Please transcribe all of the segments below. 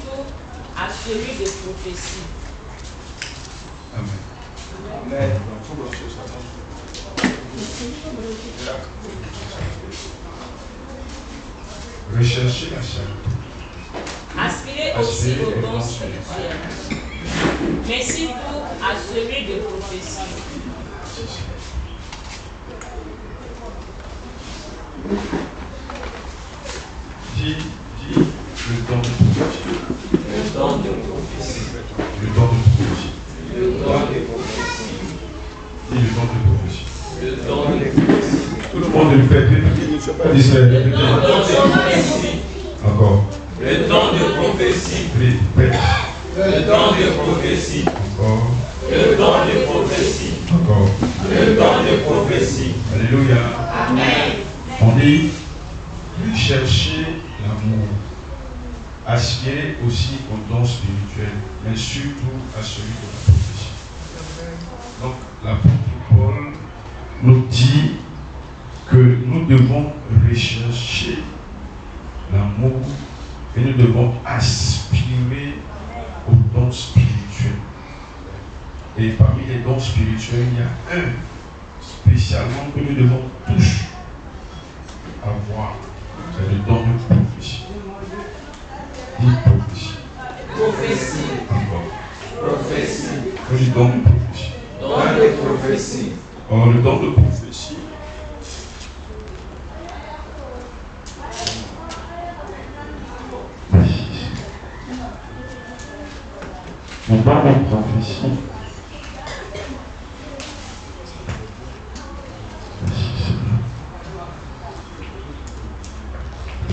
surtout à celui de prophétie. Amen. Amen. Recherchez la sainteté. Aspirez aussi au don spirituel, mais surtout à celui de prophétie. Dis le don de prophétie. Le don de prophétie. Le don de prophétie. Le don de prophétie. Dis le don de prophétie. Le don de prophétie. Tout le monde le fait. Dis-le. Le don de prophétie. Encore. Le don de prophétie. Répète. Le don de prophétie. Encore. Le don de prophétie. Encore. Le don de prophétie. Alléluia. Amen. On dit chercher l'amour. Aspirer aussi au don spirituel, mais surtout à celui de la prophétie. Donc l'apôtre Paul nous dit que nous devons rechercher l'amour et nous devons aspirer aux dons spirituels. Et parmi les dons spirituels, il y a un spécialement que nous devons tous avoir. C'est le don de prophétie. Dis prophétie. Prophétie. Encore. Prophétie. Le don de prophétie. Don de prophétie. Or, le don de prophétie, le don de prophétie,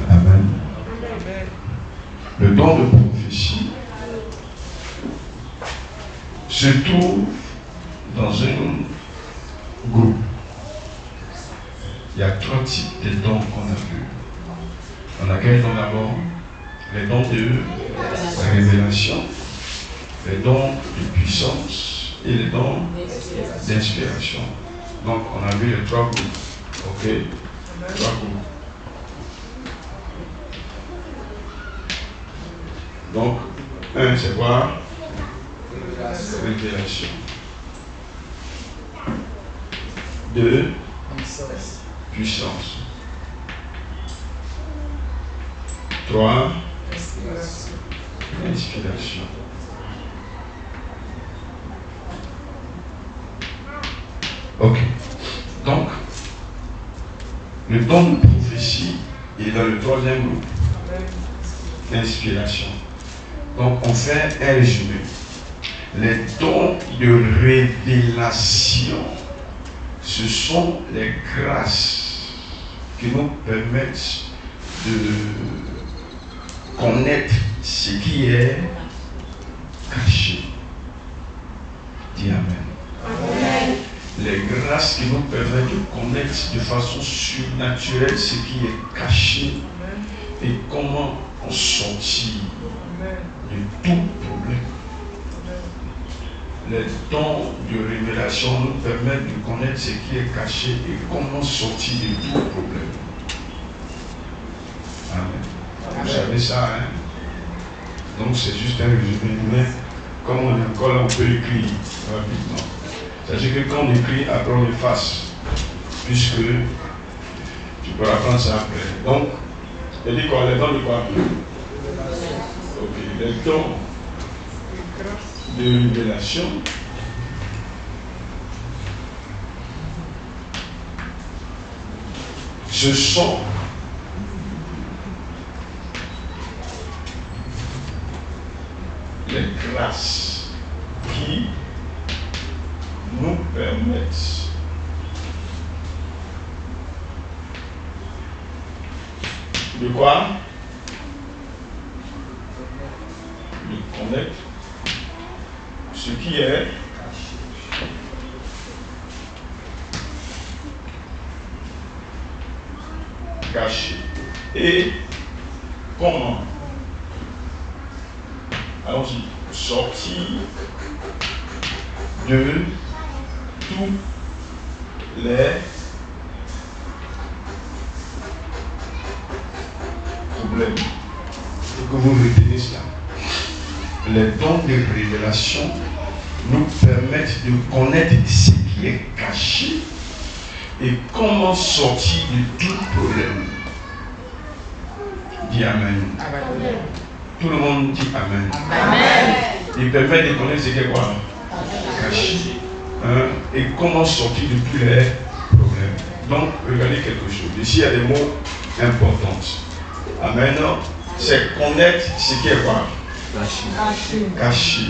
Amen. Le don de prophétie se trouve dans un groupe. Il y a 3 types de dons qu'on a vus. On a quels dons d'abord? Les dons de révélation, les dons de puissance et les dons d'inspiration. Donc on a vu les 3 groupes. Ok? 3 groupes. Donc, 1, c'est quoi? Révélation. 2, puissance. 3, inspiration. Ok. Donc, le don de prophétie est dans le 3e groupe. Inspiration. Donc, on fait un résumé. Les dons de révélation, ce sont les grâces qui nous permettent de connaître ce qui est caché. Dis Amen. Amen. Les grâces qui nous permettent de connaître de façon surnaturelle ce qui est caché et comment en sortir de tout problème. Les dons de révélation nous permettent de connaître ce qui est caché et comment sortir de tout problème. Amen. Vous savez ça, hein? Donc c'est juste un résumé, mais comme on est encore là, on peut écrire rapidement. C'est-à-dire que quand on écrit, après on efface, puisque tu peux apprendre ça après. Donc, il dit quoi? Les dons de quoi? Ok, les dons de révélation. Ce sont les grâces qui nous permettent de quoi? De connaître ce qui est caché. Et comment? Allons-y. Sortir de tous les problèmes. Il faut que vous retenez cela. les dons de révélation nous permettent de connaître ce qui est caché et comment sortir de tout problème. Dis Amen. Amen. Tout le monde dit Amen. Amen. Il permet de connaître ce qui est quoi? Caché. Et comment sortir de tous les problèmes. Donc, regardez quelque chose. Ici, il y a des mots importants. Amen. C'est connaître ce qui est quoi? Caché. Caché.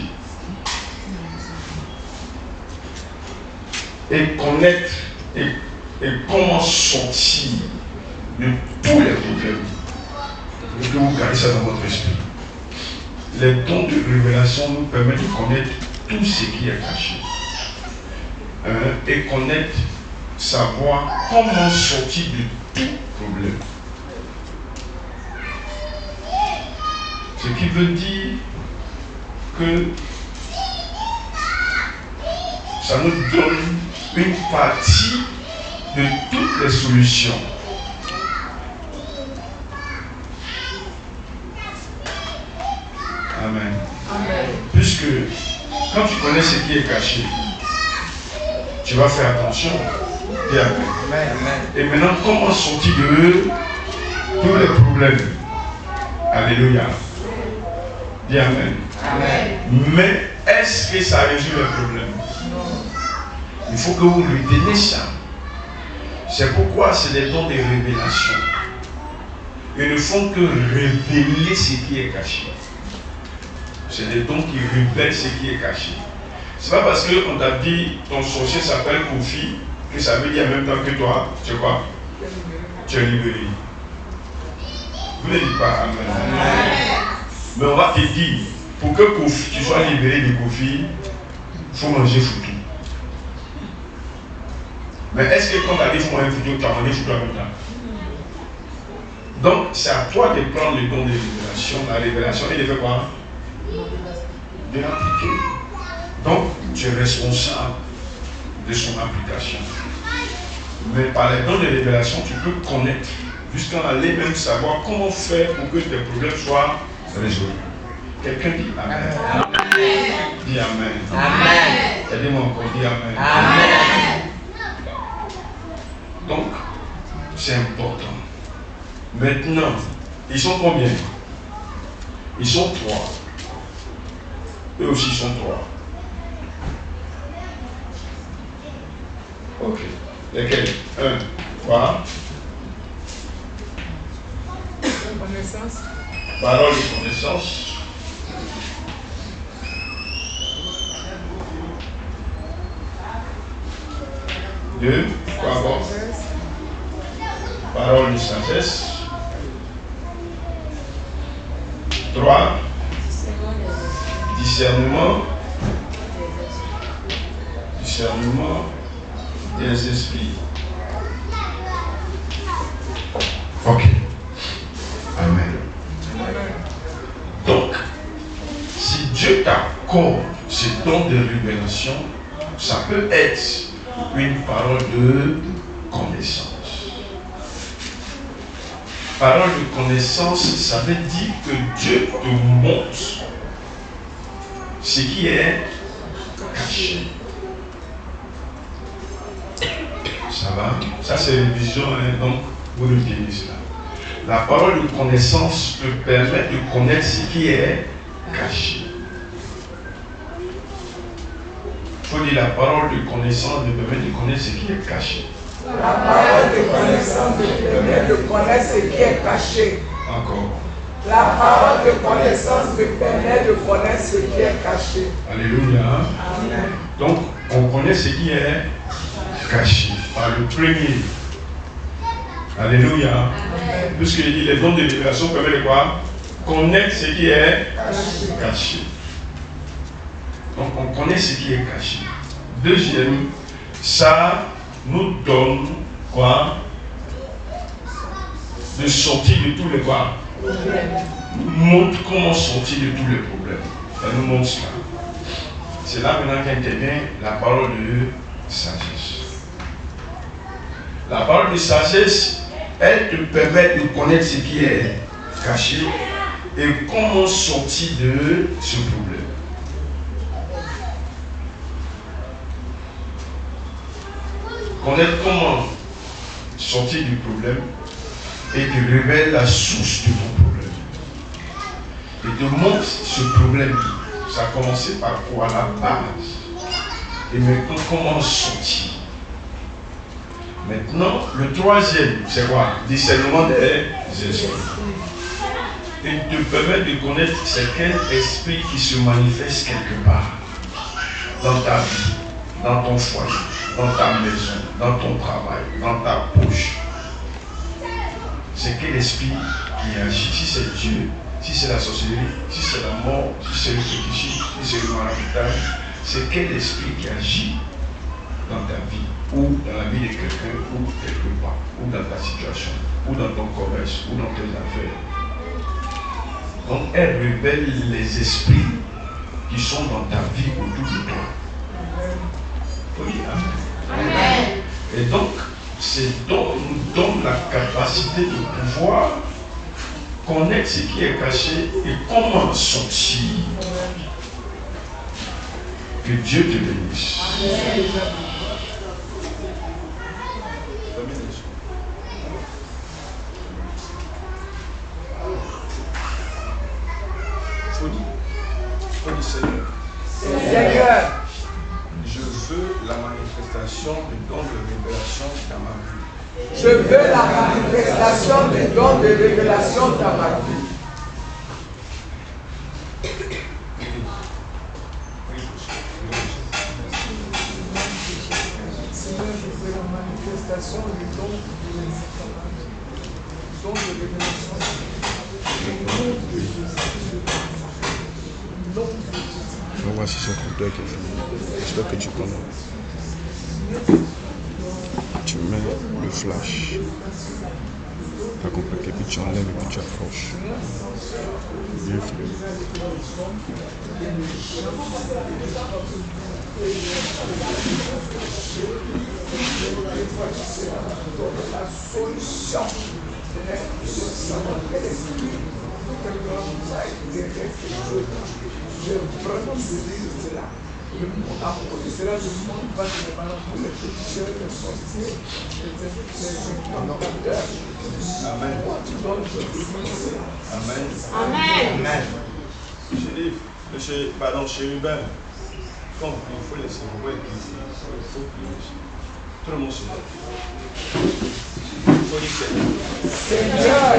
Et connaître et comment sortir de tous les problèmes. Et que vous gardez ça dans votre esprit. Les dons de révélation nous permettent de connaître tout ce qui est caché. Et connaître, savoir comment sortir de tout problème. Ce qui veut dire que ça nous donne une partie de toutes les solutions. Amen. Amen. Puisque quand tu connais ce qui est caché, tu vas faire attention. Dis Amen. Amen. Et maintenant, comment sortir de tous les problèmes? Alléluia. Dis Amen. Amen. Mais est-ce que ça résout les problèmes? Non. Il faut que vous reteniez ça. C'est pourquoi c'est des dons de révélation. Ils ne font que révéler ce qui est caché. C'est des dons qui révèlent ce qui est caché. C'est pas parce qu'on t'a dit ton sorcier s'appelle Kofi que ça veut dire en même temps que toi, tu sais quoi? Tu es libéré. Vous ne dites pas Amen. Amen. Mais on va te dire, pour que Kofi, tu sois libéré de Kofi, il faut manger foutu. Mais est-ce que quand tu as dit qu'il faut manger foutu, tu as mangé foutu en même temps? Donc c'est à toi de prendre le don de révélation, la révélation, et de faire quoi? De l'appliquer. Donc tu es responsable de son application. Mais par les dons de révélation, tu peux connaître, jusqu'à aller même savoir comment faire pour que tes problèmes soient résolus. Quelqu'un dit Amen. Amen. Dis Amen. Amen. Aidez-moi encore, dis Amen. Amen. Donc, c'est important. Maintenant, ils sont combien? Ils sont 3. Eux aussi sont 3. Ok. Lesquels? 1. Quoi? Connaissance. Parole de connaissance. Deux. Quoi encore? Parole de sagesse. 3. Discernement. Discernement des esprits. Ok. Amen. Donc, si Dieu t'accorde ce don de révélation, ça peut être une parole de connaissance. Parole de connaissance, ça veut dire que Dieu te montre ce qui est caché. Ça va? Ça c'est une vision, hein? Donc vous retenez cela. La parole de connaissance te permet de connaître ce qui est caché. Il faut dire la parole de connaissance te permet de connaître ce qui est caché. La parole de connaissance te permet de connaître ce qui est caché. Encore. La parole de connaissance te permet de connaître ce qui est caché. Alléluia. Amen. Donc, on connaît ce qui est caché par le premier. Alléluia. Puisqu'il dit les dons de révélation permettent de quoi? Connaître ce qui est caché. Donc, on connaît ce qui est caché. Deuxième, ça nous donne quoi? De sortir de tous les quoi? Nous montre comment sortir de tous les problèmes. Ça nous montre cela. C'est là maintenant qu'intervient la parole de sagesse. La parole de sagesse, elle te permet de connaître ce qui est caché et comment sortir de ce problème. Connaître comment sortir du problème et te révèle la source de ton problème. Et te montre ce problème. Ça a commencé par quoi? La base. Et maintenant, comment sortir? Maintenant, le troisième, c'est quoi? Discernement des esprits. Et te permet de connaître c'est quel esprit qui se manifeste quelque part. Dans ta vie, dans ton foyer, dans ta maison, dans ton travail, dans ta poche. C'est quel esprit qui agit? Si c'est Dieu, si c'est la sorcellerie, si c'est la mort, si c'est le fétichisme, si c'est le maraboutage, c'est quel esprit qui agit dans ta vie, ou dans la vie de quelqu'un, ou quelque part, ou dans ta situation, ou dans ton commerce, ou dans tes affaires. Donc elle révèle les esprits qui sont dans ta vie autour de toi. Oui, amen. Amen. Et donc, c'est nous donne la capacité de pouvoir connaître ce qui est caché et comment sortir. Que Dieu te bénisse. Amen. Seigneur, je veux la manifestation du don de révélation dans ma vie. Je veux la manifestation du don de révélation dans ma vie. Seigneur, je veux la manifestation du don de révélation. Voici son compteur qui est fini. J'espère que tu connais. Tu mets le flash. T'as compris que puis tu enlèves et puis tu accroches. Bien fait. La solution. Je vraiment besoin de cela. Le monde a produit cela, le monde va se débarrasser pour les pétitions, les sorciers, les commentateurs. Amen. Amen. Amen. Amen. Chez Hubert, quand il faut laisser vous voir qu'il faut tout le monde se lève. Il faut dire Seigneur.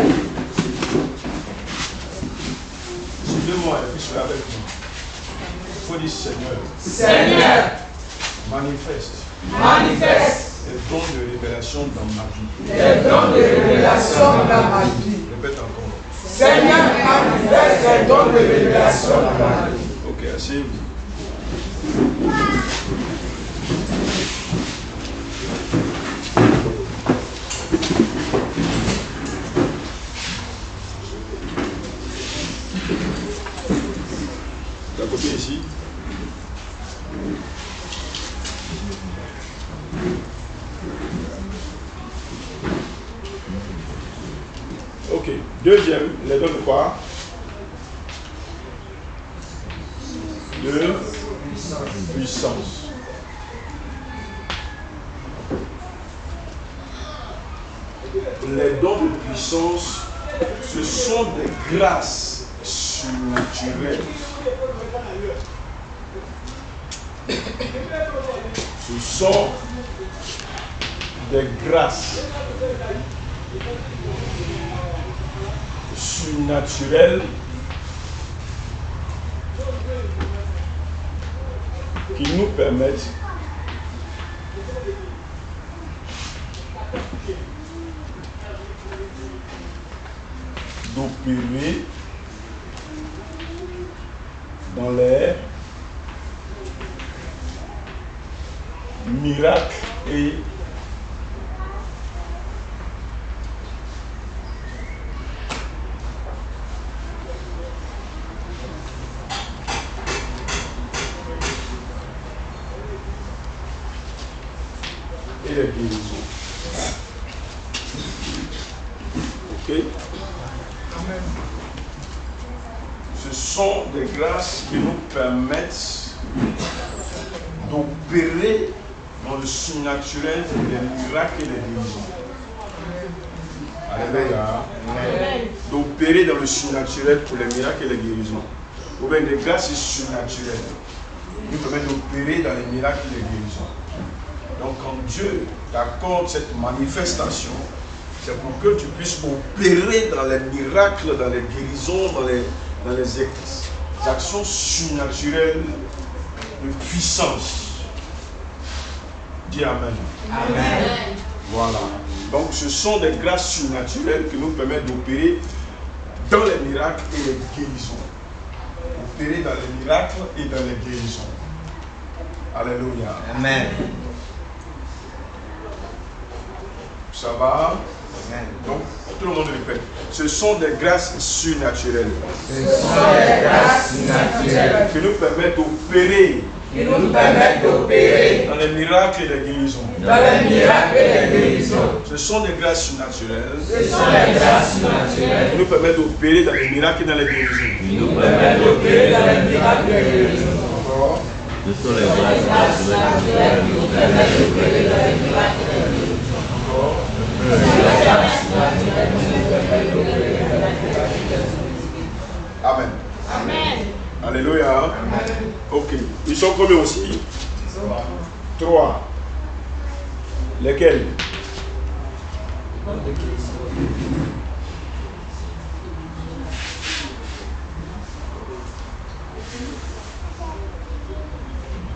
Suivez-moi et puis soyez avec moi. Il faut dire Seigneur. Seigneur. Manifeste. Les dons de révélation dans ma vie. Les dons de révélation dans ma vie. Répète encore. Seigneur, manifeste les dons de révélation dans ma vie. Ok, asseyez-vous. La copie ici. Ok. Deuxième, les dons de quoi? De puissance. Les dons de puissance, ce sont des grâces surnaturelles. Ce sont des grâces surnaturelles qui nous permettent d'opérer dans les miracles et les guérisons. Ok? Amen. sont des grâces qui nous permettent d'opérer dans le surnaturel les miracles et les guérisons. Alléluia. D'opérer dans le surnaturel pour les miracles et les guérisons. Ou bien des grâces surnaturelles qui nous permettent d'opérer dans les miracles et les guérisons. Donc quand Dieu t'accorde cette manifestation, c'est pour que tu puisses opérer dans les miracles, dans les guérisons, dans les actions surnaturelles de puissance. Dis Amen. Amen. Voilà. Donc ce sont des grâces surnaturelles qui nous permettent d'opérer dans les miracles et les guérisons. Opérer dans les miracles et dans les guérisons. Alléluia. Amen. Ça va? Amen. Donc, tout le monde répète. Ce sont des grâces surnaturelles. Ce sont des grâces surnaturelles Qui nous permettent d'opérer. qui nous permettent d'opérer Dans les miracles et les guérisons. dans les miracles et les guérisons. Ce sont des grâces surnaturelles. Ce sont des grâces surnaturelles Qui nous permettent d'opérer dans les miracles et dans les guérisons. qui nous permettent d'opérer dans les miracles et les guérisons. Encore. Ce sont les grâces naturelles qui nous permettent d'opérer dans les miracles et les guérisons. Encore. Amen. Amen. Alléluia. Ok. Ils sont combien aussi? 3. Lesquels?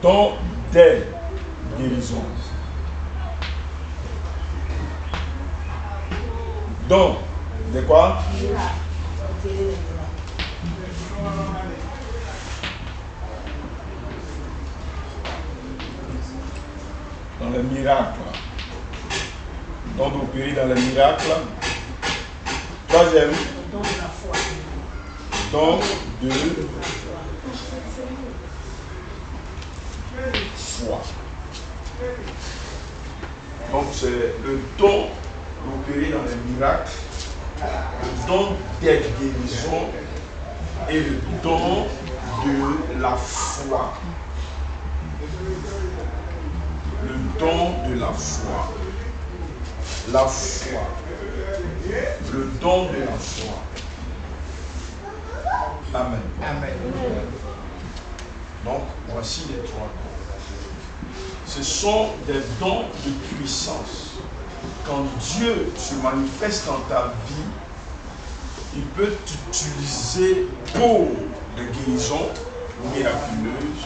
Don des guérisons. Don de quoi? Dans les miracles. Don d'opérer dans les miracles. Troisième. Don de foi. Donc c'est le don d'opérer dans les miracles, le don des guérisons et le don de la foi. Le don de la foi. La foi. Le don de la foi. Amen. Amen. Donc, voici les 3 dons. Ce sont des dons de puissance. Quand Dieu se manifeste dans ta vie, il peut t'utiliser pour des guérisons miraculeuses,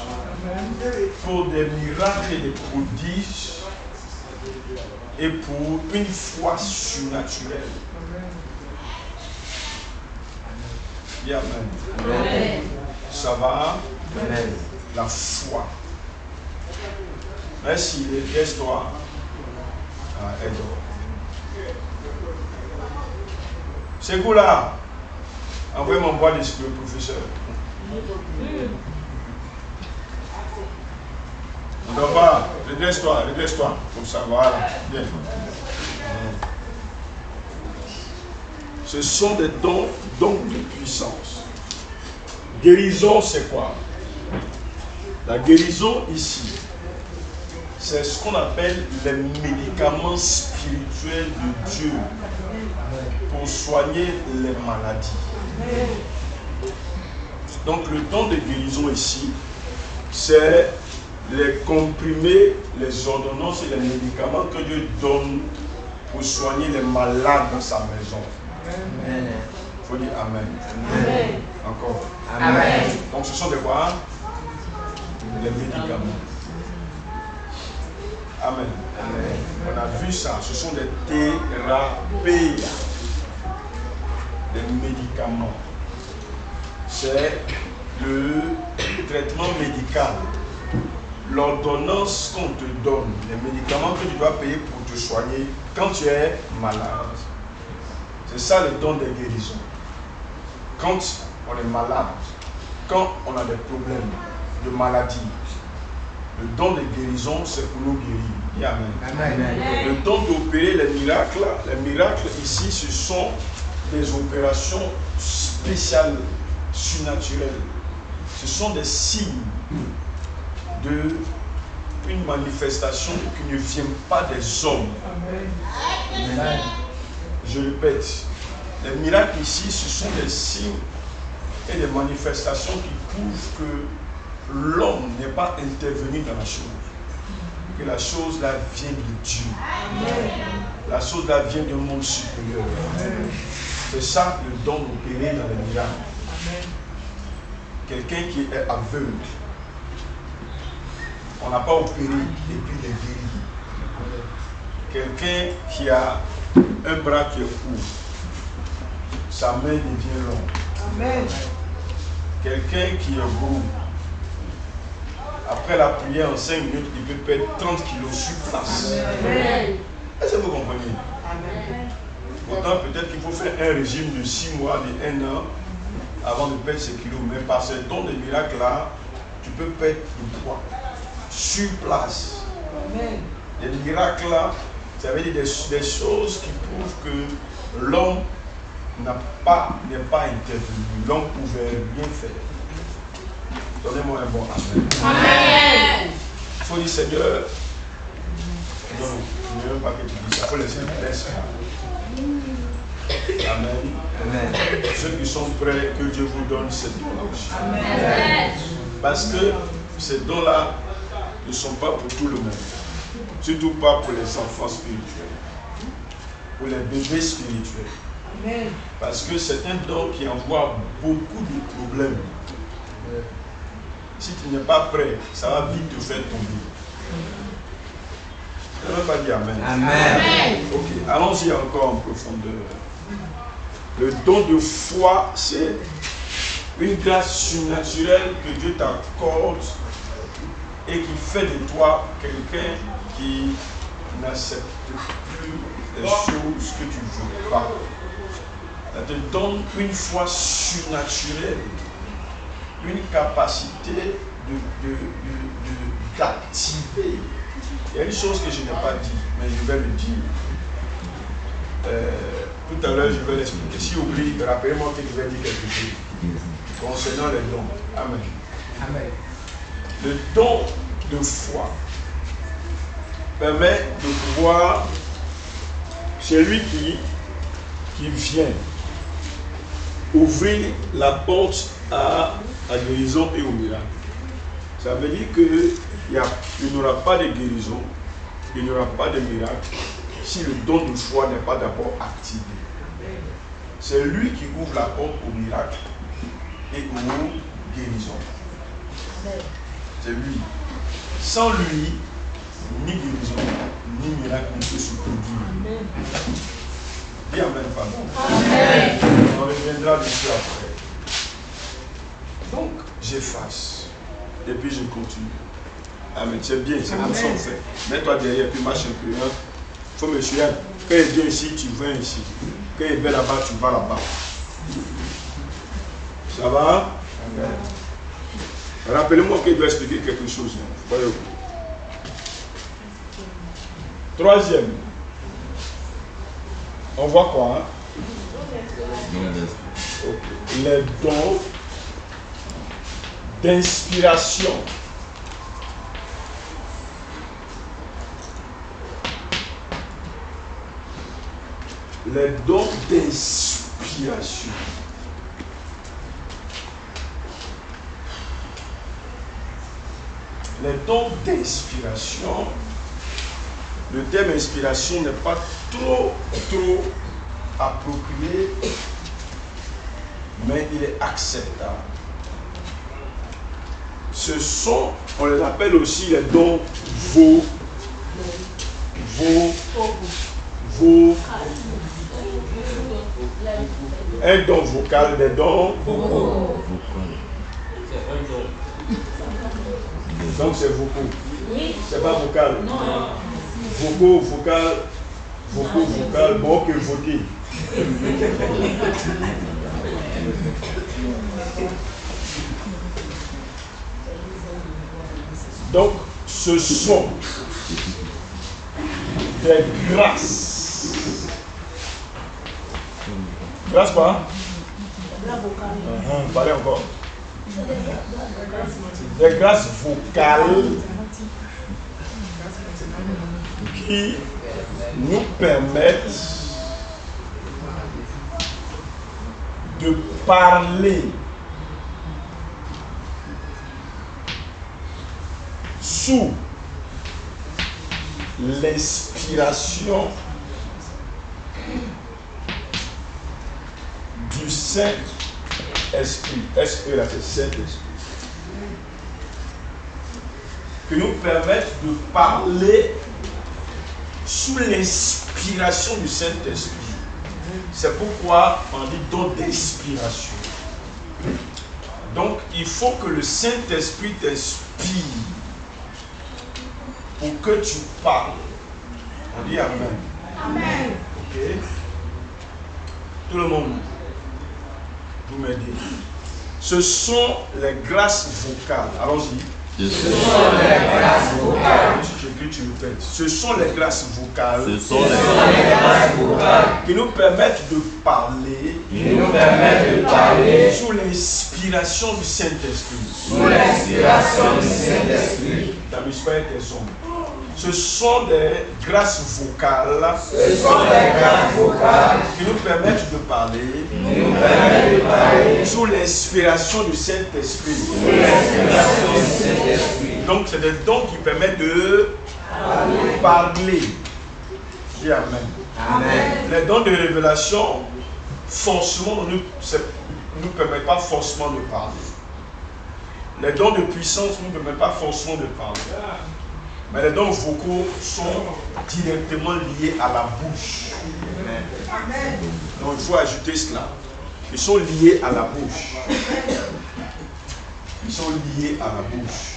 pour des miracles et des prodiges, et pour une foi surnaturelle. Dis Amen. Amen. Ça va? Amen. La foi. Merci, laisse-toi. C'est vous là. Envoyez mon bois d'esprit au professeur. On ne va. Redresse-toi. Comme ça, voilà. Bien. Ce sont des dons de puissance. Guérison, c'est quoi? La guérison ici, c'est ce qu'on appelle les médicaments spirituels de Dieu pour soigner les maladies. Donc le don de guérison ici, c'est les comprimés, les ordonnances et les médicaments que Dieu donne pour soigner les malades dans sa maison. Amen. Il faut dire Amen. Amen. Encore. Amen. Donc ce sont des quoi? Les médicaments. Amen. Amen. On a vu ça, ce sont des thérapies, des médicaments. C'est le traitement médical, l'ordonnance qu'on te donne, les médicaments que tu dois payer pour te soigner quand tu es malade. C'est ça le don des guérisons. Quand on est malade, quand on a des problèmes de maladie, le don de guérison, c'est pour nous guérir. Dis Amen. Amen. Le don d'opérer les miracles ici, ce sont des opérations spéciales, surnaturelles. ce sont des signes d'une manifestation qui ne vient pas des hommes. Amen. Je répète, les miracles ici, ce sont des signes et des manifestations qui prouvent que l'homme n'est pas intervenu dans la chose. Que la chose là vient de Dieu. Amen. La chose là vient d'un monde supérieur. Amen. C'est ça le don opéré dans les miracles. Amen. Quelqu'un qui est aveugle, on n'a pas opéré et puis il est guéri. Quelqu'un qui a un bras qui est court, sa main devient longue. Amen. Quelqu'un qui est gros, après la prière en 5 minutes, il peut perdre 30 kilos sur place. Amen. Est-ce que vous comprenez? Amen. Pourtant, peut-être qu'il faut faire un régime de 6 mois, de 1 an, avant de perdre ces kilos. Mais par ces dons de miracles-là, tu peux perdre du poids sur place. Amen. Les miracles-là, ça veut dire des choses qui prouvent que l'homme n'est pas intervenu. L'homme pouvait rien faire. Donnez-moi un bon amen. Amen. Il faut dire, Seigneur, non, je ne veux même pas que tu dises ça. Il faut laisser le laisser. Amen. Amen. Ceux qui sont prêts, que Dieu vous donne ces dons-là aussi. Amen. Parce que ces dons-là ne sont pas pour tout le monde. Surtout pas pour les enfants spirituels. Pour les bébés spirituels. Amen. Parce que c'est un don qui envoie beaucoup de problèmes. Si tu n'es pas prêt, ça va vite te faire tomber. Je ne veux pas dire amen. Amen. Ok, allons-y encore en profondeur. Le don de foi, c'est une grâce surnaturelle que Dieu t'accorde et qui fait de toi quelqu'un qui n'accepte plus les choses que tu ne veux pas. Ça te donne une foi surnaturelle, une capacité d'activer. Il y a une chose que je n'ai pas dit, mais je vais le dire. Tout à l'heure, je vais l'expliquer. Si oublie, rappelez-moi que je vais dire quelque chose concernant les dons. Amen. Amen. Le don de foi permet de pouvoir, celui qui vient ouvrir la porte à la guérison et au miracle. Ça veut dire qu'il n'y aura pas de guérison, il n'y aura pas de miracle si le don de foi n'est pas d'abord activé. C'est lui qui ouvre la porte au miracle et aux guérisons. C'est lui. Sans lui, ni guérison, ni miracle ne peut se produire. Dis amen, pardon. Amen. On reviendra dessus après. Donc, j'efface. Et puis je continue. Amen. C'est bien, c'est comme ça on fait. Mets-toi derrière, puis marche un peu. Il faut me suivre. Quand il vient ici, tu viens ici. Quand il va là-bas, tu vas là-bas. Ça va? Amen. Rappelez-moi qu'il doit expliquer quelque chose. Voyez-vous. Troisième. On voit quoi? Okay. Les dons d'inspiration. Les dons d'inspiration. Les dons d'inspiration. Le terme inspiration n'est pas trop approprié, mais il est acceptable. Ce sont, on les appelle aussi les dons un don vocal, des dons vocaux. Donc c'est vocaux. C'est pas vocal. Vocaux, vocal, bon que voter. Donc, ce sont des grâces. Grâce quoi? Parlez encore. Des grâces vocales qui nous permettent de parler sous l'inspiration du Saint-Esprit. Esprit, là, c'est Saint-Esprit. Qui nous permettent de parler sous l'inspiration du Saint-Esprit. C'est pourquoi on dit don d'inspiration. Donc, il faut que le Saint-Esprit t'inspire pour que tu parles. On dit Amen. Amen. Ok? Tout le monde, vous m'aidez. Ce sont les grâces vocales. Allons-y. Ce sont les grâces vocales. J'écris, tu répètes. Ce sont les grâces vocales. Ce sont les grâces vocales Qui nous permettent de parler. qui nous permettent de parler Sous l'inspiration du Saint-Esprit. sous l'inspiration du Saint-Esprit. Dans l'histoire des hommes. Ce sont des grâces vocales. Ce sont les grâces vocales Qui nous permettent de parler. qui nous permettent de parler Sous l'inspiration du Saint-Esprit. sous l'inspiration du Saint-Esprit. Donc c'est des dons qui permettent de parler. Dis Amen. Amen. Les dons de révélation, forcément, ne nous permettent pas forcément de parler. Les dons de puissance ne nous permettent pas forcément de parler. Mais les dons vocaux sont directement liés à la bouche. Donc il faut ajouter cela. Ils sont liés à la bouche. Ils sont liés à la bouche.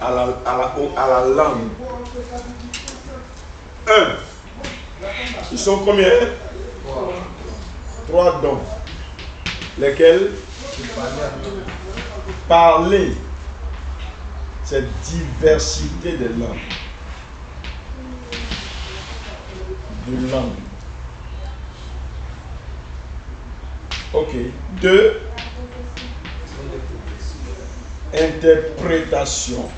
À la langue. 1. Ils sont combien? 3 dons. Lesquels? Parler. C'est diversité des langues. De langues. Ok. 2. Interprétation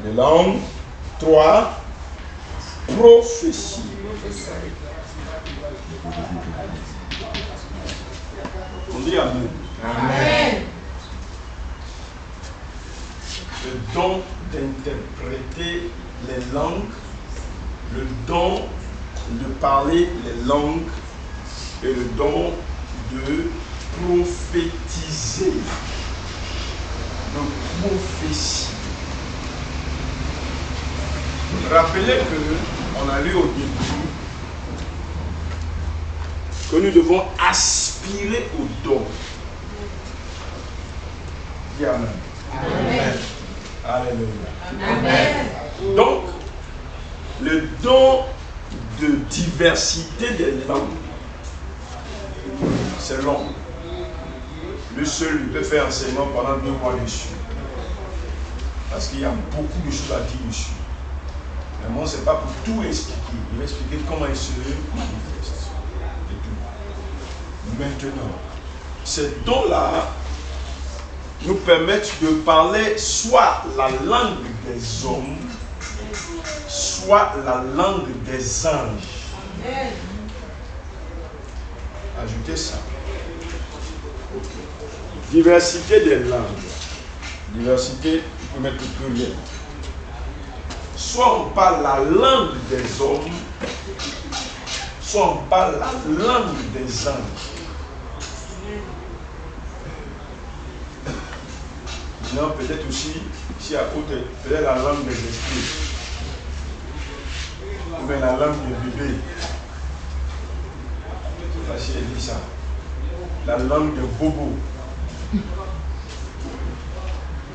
de langue. 3. Prophétie. On dit Amen. Amen. Le don d'interpréter les langues, le don de parler les langues et le don de prophétiser. De prophétie. Rappelez que on a lu au début que nous devons aspirer au don. Dis Amen. Amen. Alléluia. Amen. Donc, le don de diversité des langues, c'est long. Le seul peut faire enseignement pendant 2 mois dessus. Parce qu'il y a beaucoup de choses à dire dessus. Mais moi, ce n'est pas pour tout expliquer. Il va expliquer comment il se manifeste. Et tout. Maintenant, ces dons-là nous permettent de parler soit la langue des hommes, soit la langue des anges. Ajoutez ça. Okay. Diversité des langues. Diversité, on peut mettre le pluriel. Soit on parle la langue des hommes, soit on parle la langue des anges. Non, peut-être aussi, si à côté, peut-être la langue des esprits. Ou bien la langue des bébés. C'est facile de dire ça. La langue de bobo.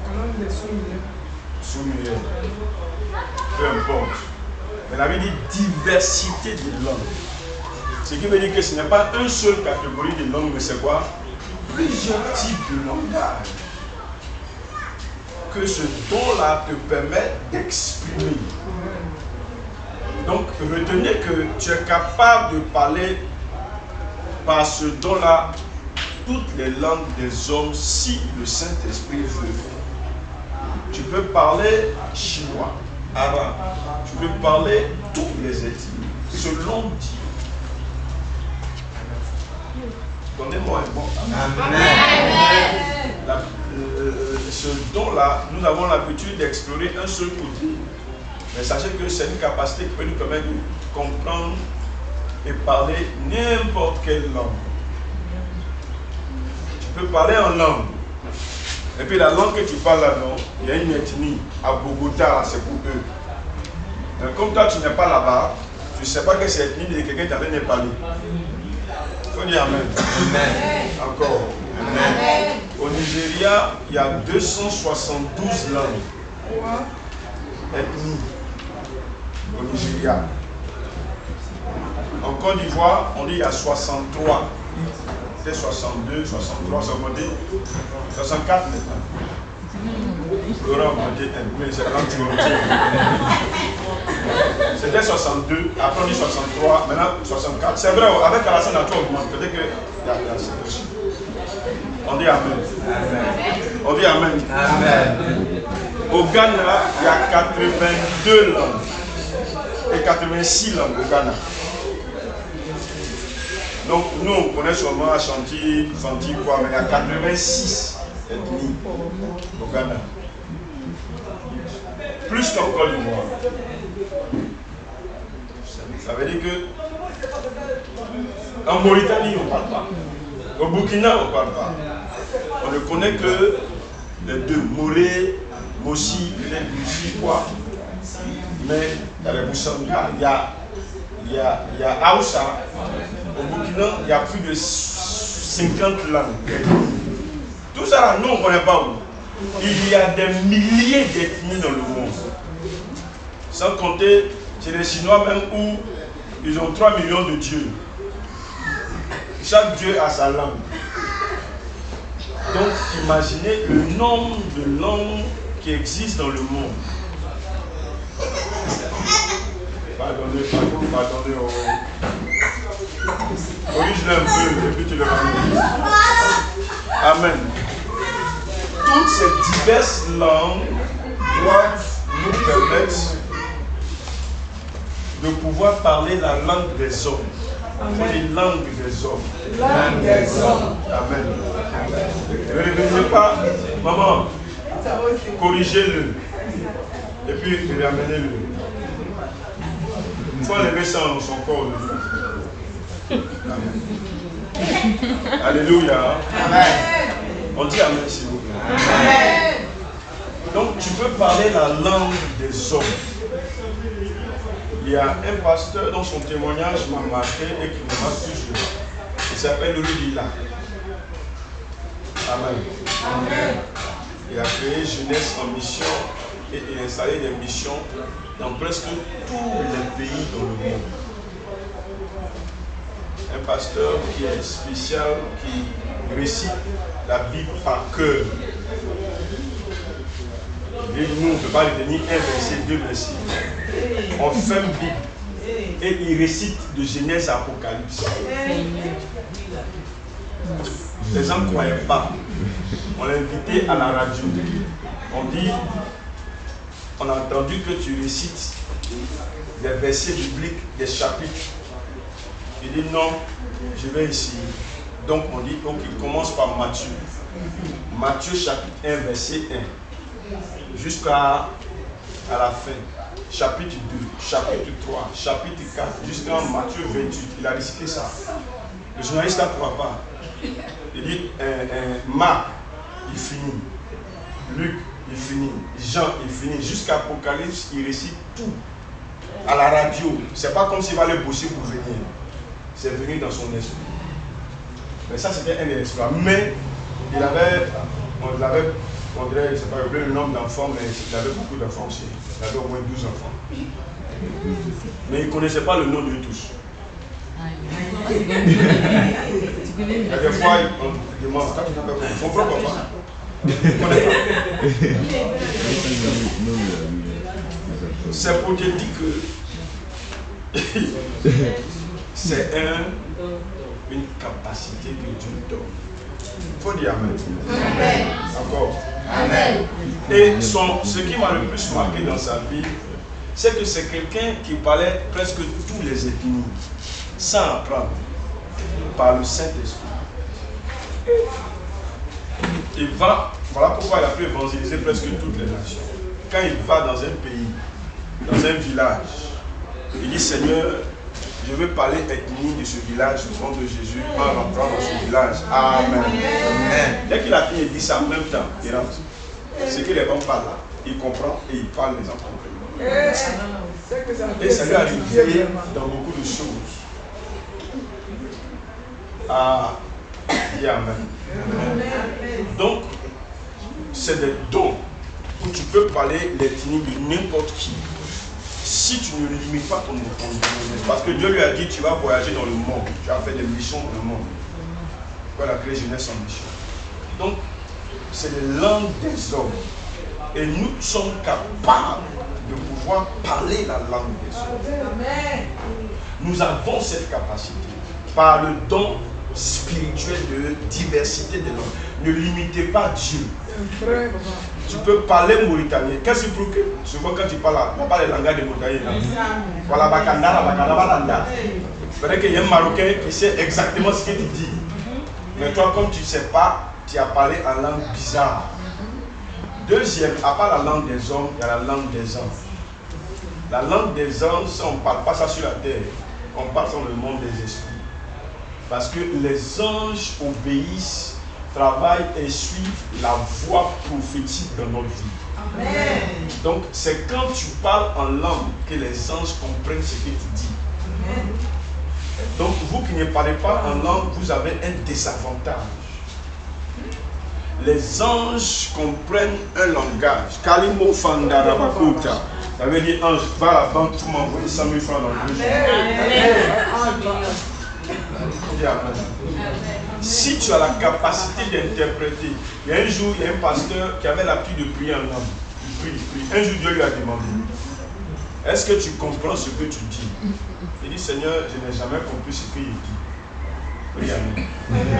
La langue des Soumiriens. Peu importe. Mais la Bible dit diversité de langues. Ce qui veut dire que ce n'est pas une seule catégorie de langues, mais c'est quoi? Plusieurs types de langage. Que ce don-là te permet d'exprimer. Donc, retenez que tu es capable de parler par ce don-là toutes les langues des hommes si le Saint-Esprit veut. Tu peux parler chinois, arabe, tu peux parler toutes les ethnies, selon Dieu. Donnez-moi un bon amen. Ce don-là, nous avons l'habitude d'explorer un seul côté. Mais sachez que c'est une capacité qui peut nous permettre de comprendre et parler n'importe quelle langue. Tu peux parler en langue. Et puis la langue que tu parles là-dedans, il y a une ethnie à Bogota, c'est pour eux. Mais comme toi tu n'es pas là-bas, tu ne sais pas que c'est ethnie de quelqu'un qui est en train de parler. Il faut dire amen. Amen. Encore. Amen. Au Nigeria, il y a 272 langues. Ethnies. Au Nigeria. En Côte d'Ivoire, on dit il y a 63. C'est 62, 63, 64 maintenant. Laurent m'a dit mais c'est quand tu c'était 62, après on dit 63, maintenant 64. C'est vrai, avec Alassane, tout augmente. Peut-être que on dit amen. On dit amen. Amen. Au Ghana, il y a 82 langues et 86 langues au Ghana. Donc nous on connaît seulement Ashanti, Fanti, quoi, mais il y a 86 ethnies au Ghana. Plus qu'en Côte d'Ivoire. Ça veut dire que en Mauritanie on ne parle pas. Au Burkina on ne parle pas. On ne connaît que les deux, Moré, Mossi, les Moussi, quoi. Mais il y a les Boussanga, il y a Aoussa. Au Burkina, il y a plus de 50 langues. Tout ça, là, nous, on ne connaît pas où. Il y a des milliers d'ethnies dans le monde. Sans compter chez les Chinois même où ils ont 3 millions de dieux. Chaque dieu a sa langue. Donc, imaginez le nombre de langues qui existent dans le monde. Pardonnez. Corrige-le un peu et puis tu le ramènes. Amen. Toutes ces diverses langues doivent nous permettre de pouvoir parler la langue des hommes. Les langues des hommes. Langue des hommes. Amen. Ne revenez pas, maman, corrigez-le. Et puis ramenez-le. Il faut enlever ça dans son corps. Amen. Alléluia. Amen. On dit amen s'il vous plaît. Amen. Donc tu peux parler la langue des hommes. Il y a un pasteur dont son témoignage m'a marqué et qui me marque toujours. Il s'appelle Lila. Amen. Amen. Il a créé Jeunesse en mission et il a installé des missions dans presque tous les pays dans le monde. Un pasteur qui est spécial, qui récite la Bible par cœur. Et nous, on ne peut pas retenir un verset, 2 versets. On ferme Bible et il récite de Genèse à Apocalypse. Les gens ne croyaient pas. On l'a invité à la radio. On dit, on a entendu que tu récites des versets bibliques, des chapitres. Il dit non, je vais essayer. Donc on dit, ok, commence par Matthieu. Matthieu chapitre 1, verset 1. Jusqu'à la fin. Chapitre 2, chapitre 3, chapitre 4, jusqu'à Matthieu 28. Il a récité ça. Le journaliste ne croit pas. Il dit, Marc, il finit. Luc, il finit. Jean, il finit. Jusqu'à Apocalypse, il récite tout. À la radio. C'est pas comme s'il allait bosser pour venir. C'est venu dans son esprit. Mais ça, c'était un exploit. Mais, il avait, on l'avait, on dirait, je ne sais pas le nombre d'enfants, mais il avait beaucoup d'enfants aussi. Il avait au moins 12 enfants. Mais il ne connaissait pas le nom de tous. Il y a des fois, on demande, son propre papa. Il ne connaît pas. C'est pour te dire que c'est une capacité que Dieu donne. Il faut dire Amen. Amen. Encore. Amen. Et ce qui m'a le plus marqué dans sa vie, c'est que c'est quelqu'un qui parlait presque tous les ethnies, sans apprendre, par le Saint-Esprit. Il va, voilà pourquoi il a pu évangéliser presque toutes les nations. Quand il va dans un pays, dans un village, il dit Seigneur, je veux parler ethnie de ce village au nom de Jésus en rentrant dans ce village. Amen. Amen. Dès qu'il a fini, il dit ça en même temps. Il rentre. Ce que les hommes parlent là, il comprend et il parle, les enfants comprennent. Et ça lui a arrivé dans beaucoup de choses. Ah, dit Amen. Donc, c'est des dons où tu peux parler l'ethnie de n'importe qui. Si tu ne limites pas ton domaine, parce que Dieu lui a dit tu vas voyager dans le monde, tu as fait des missions dans le monde. Voilà, créer jeunesse en mission. Donc, c'est les langues des hommes. Et nous sommes capables de pouvoir parler la langue des hommes. Nous avons cette capacité par le don spirituel de diversité des langues. Ne limitez pas Dieu. Tu peux parler mauritanien. Qu'est-ce que tu peux que souvent quand tu parles, on parle le langage de mauritanien. Voilà, bakanda. Peut-être qu'il y a un Marocain qui sait exactement ce que tu dis. Mais toi, comme tu ne sais pas, tu as parlé en langue bizarre. Deuxième, à part la langue des hommes, il y a la langue des anges. La langue des anges, on ne parle pas ça sur la terre. On parle dans le monde des esprits. Parce que les anges obéissent, travaillent et suivent la voie prophétique dans notre vie. Amen. Donc, c'est quand tu parles en langue que les anges comprennent ce que tu dis. Amen. Donc, vous qui ne parlez pas en langue, vous avez un désavantage. Les anges comprennent un langage. Kalimo Fandarabakuta. Ça veut dire, ange, va à la banque, tu m'envoies 100 000 francs dans le jeu. Si tu as la capacité d'interpréter, il y a un jour, il y a un pasteur qui avait l'habitude de prier en langue. Il prie. Un jour, Dieu lui a demandé, est-ce que tu comprends ce que tu dis? Il dit, Seigneur, je n'ai jamais compris ce qu'il dit. Regardez.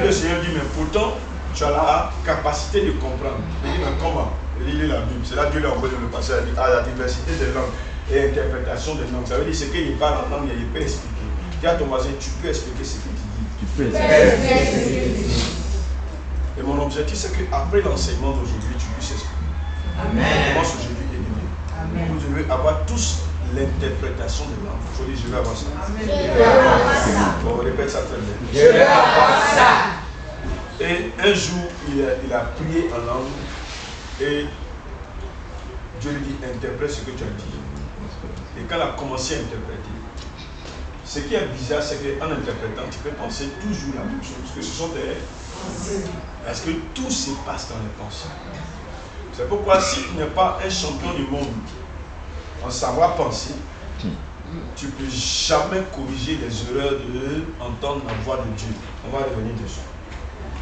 Le Seigneur dit, mais pourtant, tu as la capacité de comprendre. Il dit, mais comment? Il lit la Bible. C'est là que Dieu lui a envoyé le passage. Il dit, la diversité des langues et interprétation des langues. Ça veut dire, ce qu'il parle en langue, il peut expliquer. Dis à ton voisin, tu peux expliquer ce que tu dis. Tu peux expliquer. Et mon objectif, c'est qu'après l'enseignement d'aujourd'hui, tu puisses expliquer. Amen. On commence aujourd'hui et demain. Vous devez avoir tous l'interprétation des langues. Je dis, je vais avoir ça. Amen. On répète ça très bien. Je vais avoir ça. Et un jour, il a prié en langue et Dieu lui dit, interprète ce que tu as dit. Et quand il a commencé à interpréter, ce qui est bizarre, c'est qu'en interprétant, tu peux penser toujours la même chose. Parce que ce sont des pensées. Parce que tout se passe dans les pensées. C'est pourquoi si tu n'es pas un champion du monde en savoir penser, tu ne peux jamais corriger les erreurs d'entendre la voix de Dieu. On va revenir dessus.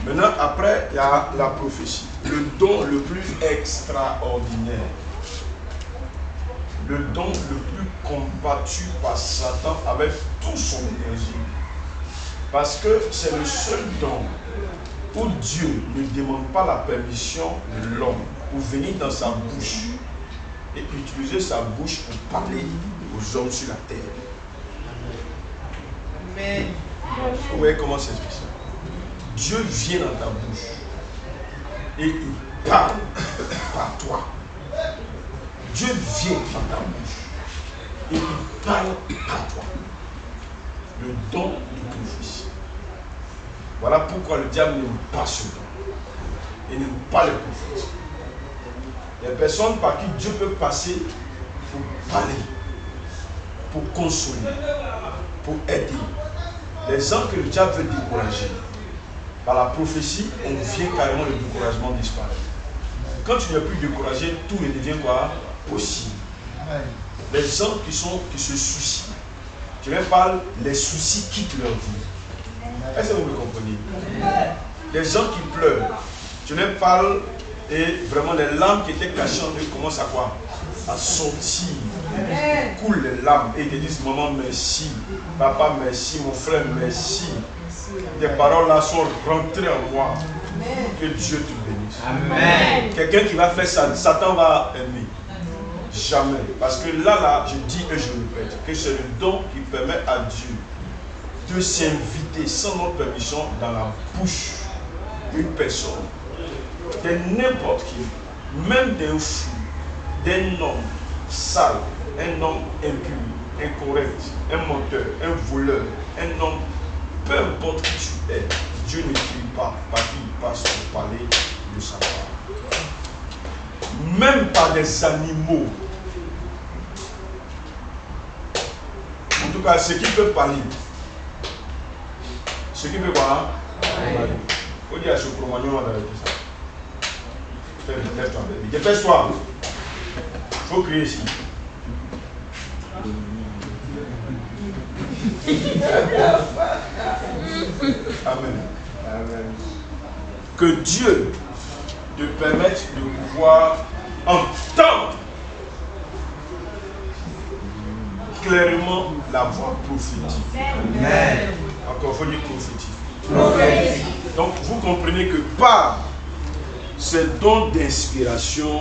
Maintenant, après, il y a la prophétie. Le don le plus extraordinaire. Le don le plus combattu par Satan avec toute son énergie. Parce que c'est le seul don où Dieu ne demande pas la permission de l'homme pour venir dans sa bouche et utiliser sa bouche pour parler aux hommes sur la terre. Amen. Vous voyez comment c'est ça? Dieu vient dans ta bouche et il parle par toi. Dieu vient dans ta bouche et il parle par toi. Le don de prophétie. Voilà pourquoi le diable n'aime pas ce don. Il n'aime pas les prophètes. Les personnes par qui Dieu peut passer pour parler, pour consoler, pour aider. Les gens que le diable veut décourager. Par la prophétie, on vient carrément, le découragement disparaît. Quand tu n'es plus découragé, tout ne devient quoi? Possible. Les gens qui se soucient, tu leur parles, les soucis quittent leur vie. Est-ce que vous me comprenez? Les gens qui pleurent, tu leur parles et vraiment les larmes qui étaient cachées en eux commencent à quoi? À sortir. Coulent les larmes et ils te disent, maman merci, papa merci, mon frère merci. Tes paroles là sont rentrées en moi. Que Dieu te bénisse. Amen. Quelqu'un qui va faire ça, Satan va aimer. Jamais. Parce que là, je dis et je répète, que c'est le don qui permet à Dieu de s'inviter sans notre permission dans la bouche d'une personne, de n'importe qui, même d'un fou, d'un homme sale, un homme impur, incorrect, un menteur, un voleur, un homme, peu importe qui tu es, Dieu ne crie pas par qui il passe pour parler de sa part. Même par des animaux. En tout cas, ceux qui peuvent parler. Ceux qui peuvent voir. Il faut dire à ce Cro-Magnon avec ça. Lève-toi, bébé. Dépêche-toi. Il faut crier ici. Amen. Amen. Que Dieu te permette de pouvoir entendre clairement la voix prophétique. Amen. Encore, il faut dire prophétique. Donc, vous comprenez que par ce don d'inspiration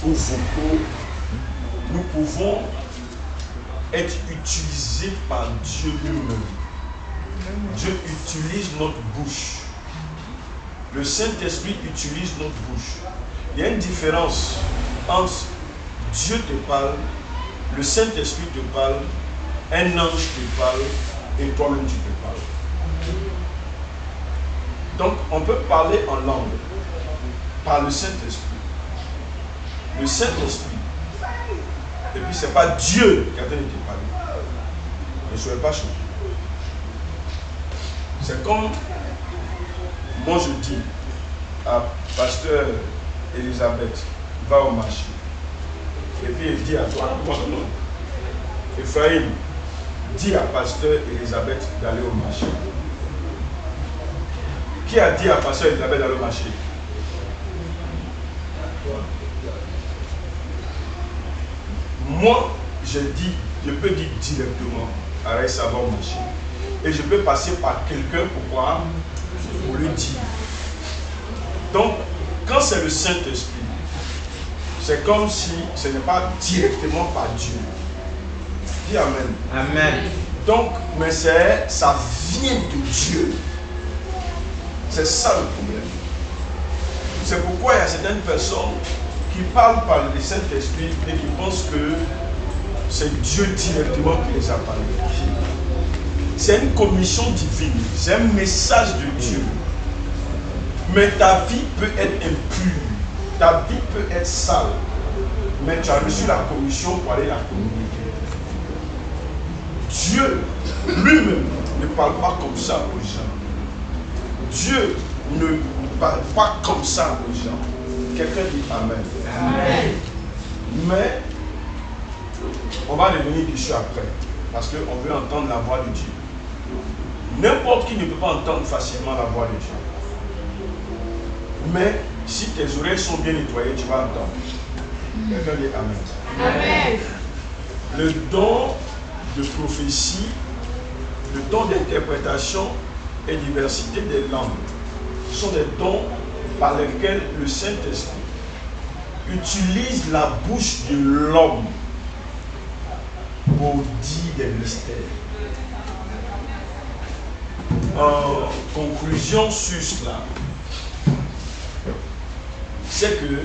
ou vocaux, nous pouvons être utilisés par Dieu lui-même. Dieu utilise notre bouche. Le Saint-Esprit utilise notre bouche. Il y a une différence entre Dieu te parle, le Saint-Esprit te parle, un ange te parle et toi-même tu te parles. Donc on peut parler en langue par le Saint-Esprit. Le Saint-Esprit. Et puis c'est pas Dieu qui a donné te parler. Ne soyez pas choqués. C'est comme moi je dis à pasteur Elisabeth, va au marché. Et puis il dit à toi, non. Ephraim, dis à pasteur Elisabeth d'aller au marché. Qui a dit à pasteur Elisabeth d'aller au marché? Moi, je peux dire directement, arrête, ça va au marché. Et je peux passer par quelqu'un pour le dire. Donc, quand c'est le Saint-Esprit, c'est comme si ce n'est pas directement par Dieu. Dis Amen. Amen. Donc, mais ça vient de Dieu. C'est ça le problème. C'est pourquoi il y a certaines personnes qui parlent par le Saint-Esprit et qui pensent que c'est Dieu directement qui les a parlé. C'est une commission divine, c'est un message de Dieu. Mais ta vie peut être impure, ta vie peut être sale, mais tu as reçu la commission pour aller la communiquer. Dieu lui-même ne parle pas comme ça aux gens. Dieu ne parle pas comme ça aux gens. Quelqu'un dit Amen. Amen. Mais on va revenir dessus après, parce qu'on veut entendre la voix de Dieu. N'importe qui ne peut pas entendre facilement la voix de Dieu. Mais si tes oreilles sont bien nettoyées, tu vas entendre. Quelqu'un dit Amen. Amen. Le don de prophétie, le don d'interprétation et diversité des langues sont des dons par lesquels le Saint-Esprit utilise la bouche de l'homme pour dire des mystères. En conclusion sur cela, c'est que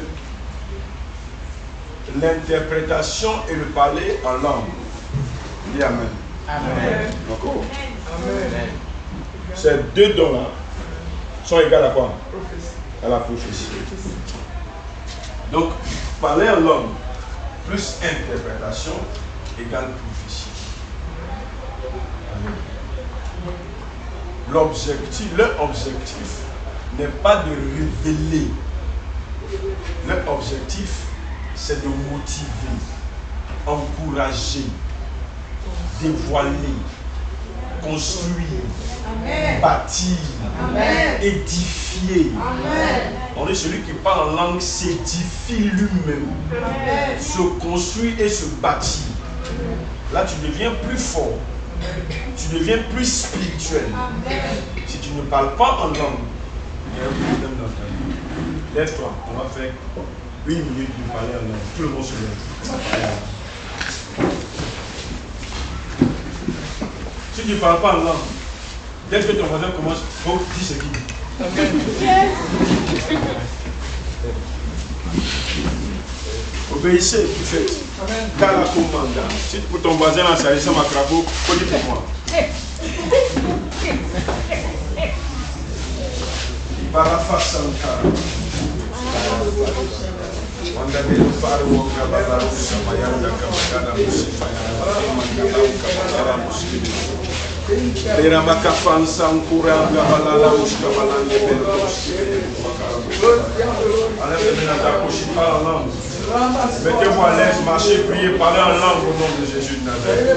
l'interprétation et le parler en langue. Dis Amen. Amen. D'accord. Amen. Ces deux dons-là sont égaux à quoi? À la prophétie. Donc, parler en langue plus interprétation égale prophétie. Leur objectif n'est pas de révéler. Leur objectif, c'est de motiver, encourager, dévoiler, construire, Amen. bâtir, Amen. édifier. Amen. On est celui qui parle en langue s'édifie lui-même, Amen. se construit et se bâtit. Là, tu deviens plus fort, tu deviens plus spirituel. Amen. Si tu ne parles pas en langue, Lève-toi, on va faire 1 minute de parler en langue. Tout le monde se lève. Si tu ne parles pas en langue, dès que ton voisin commence, oh, dis ce qu'il dit. Obéissez, tu fais. Dans la commande. Si pour ton voisin, là, ça ressemble à crapaud, faut dire pour moi. Barafa Sankara. Wanda belo faru woga balaru samayanda kamakana musifaya muslimu. Lera makafan sankura balala uska balande belo mettez-vous à l'aise, marchez, priez, parlez en langue au nom de Jésus de Nazareth.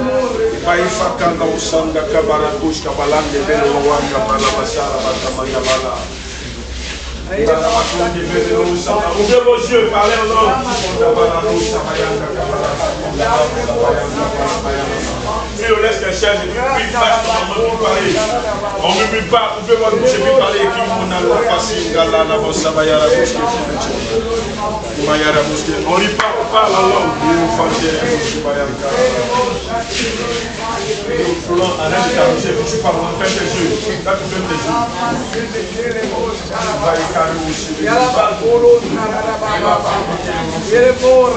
Ouvrez vos yeux, parlez en langue. Et on laisse les chaises et puis parler. On ne peut pas, ouvrez votre bouche et puis parler. On lit pas, on parle en langue. Arrête de t'amuser, tu parles, on fait tes yeux. Là, tu fermes tes yeux.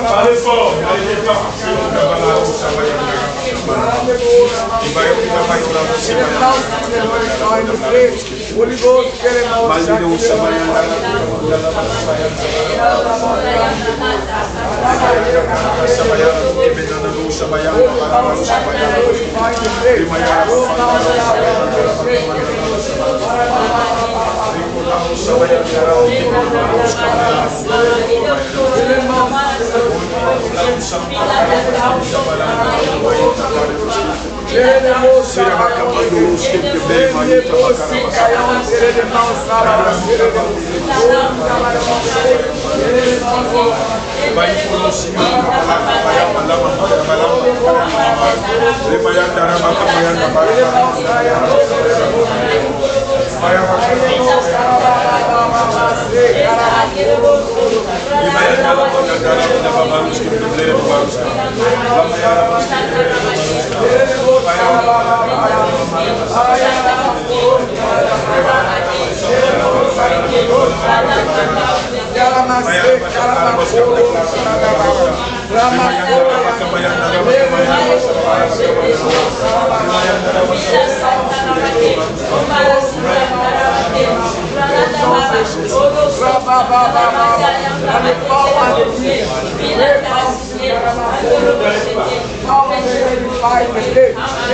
Parlez fort, n'arrêtez pas. Holy Ghost, get him out.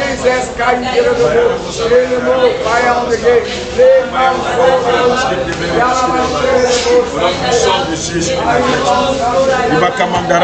Jesus, can you get the fire on the gate? Il va commander